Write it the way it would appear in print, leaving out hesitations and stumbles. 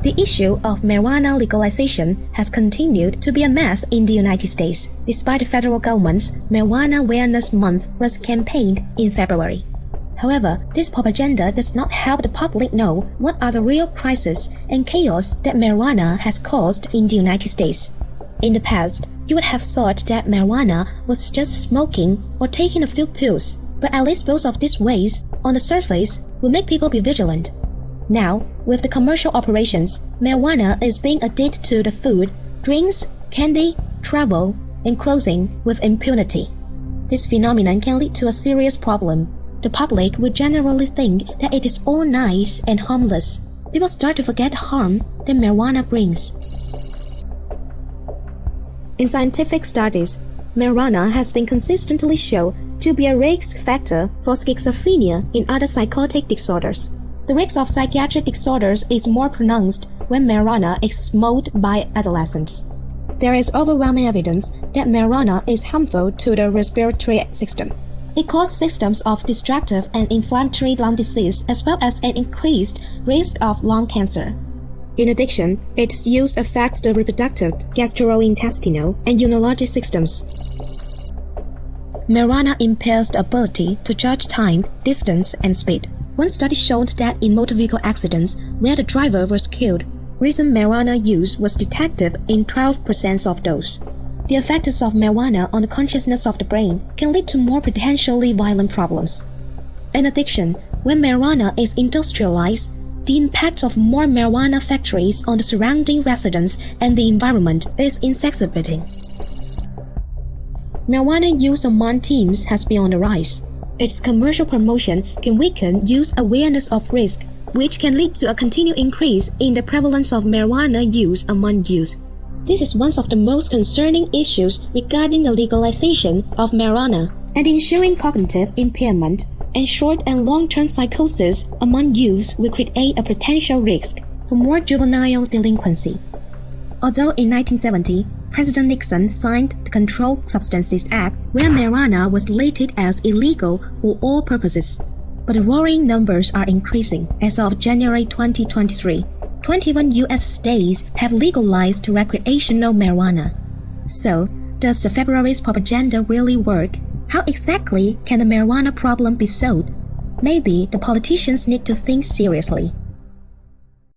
The issue of marijuana legalization has continued to be a mess in the United States, despite the federal government's Marijuana Awareness Month was campaigned in February. However, this propaganda does not help the public know what are the real crises and chaos that marijuana has caused in the United States. In the past, you would have thought that marijuana was just smoking or taking a few pills, but at least both of these ways, on the surface, will make people be vigilant. Now, with the commercial operations, marijuana is being added to the food, drinks, candy, travel, and clothing with impunity. This phenomenon can lead to a serious problem. The public will generally think that it is all nice and harmless. People start to forget the harm that marijuana brings. In scientific studies, marijuana has been consistently shown to be a risk factor for schizophrenia and other psychotic disorders. The risk of psychiatric disorders is more pronounced when marijuana is smoked by adolescents. There is overwhelming evidence that marijuana is harmful to the respiratory system. It causes symptoms of destructive and inflammatory lung disease as well as an increased risk of lung cancer. In addition, its use affects the reproductive, gastrointestinal, and immunologic systems. Marijuana impairs the ability to judge time, distance, and speed. One study showed that in motor vehicle accidents where the driver was killed, recent marijuana use was detected in 12% of those. The effects of marijuana on the consciousness of the brain can lead to more potentially violent problems. In addition, when marijuana is industrialized, the impact of more marijuana factories on the surrounding residents and the environment is exacerbating. Marijuana use among teens has been on the rise. Its commercial promotion can weaken youth awareness of risk, which can lead to a continued increase in the prevalence of marijuana use among youth. This is one of the most concerning issues regarding the legalization of marijuana and ensuing cognitive impairment and short and long-term psychosis among youth will create a potential risk for more juvenile delinquency. Although in 1970, President Nixon signed the Controlled Substances Act where marijuana was slated as illegal for all purposes, but the worrying numbers are increasing. As of January 2023, 21 U.S. states have legalized recreational marijuana. So, does the February's propaganda really work? How exactly can the marijuana problem be solved? Maybe the politicians need to think seriously.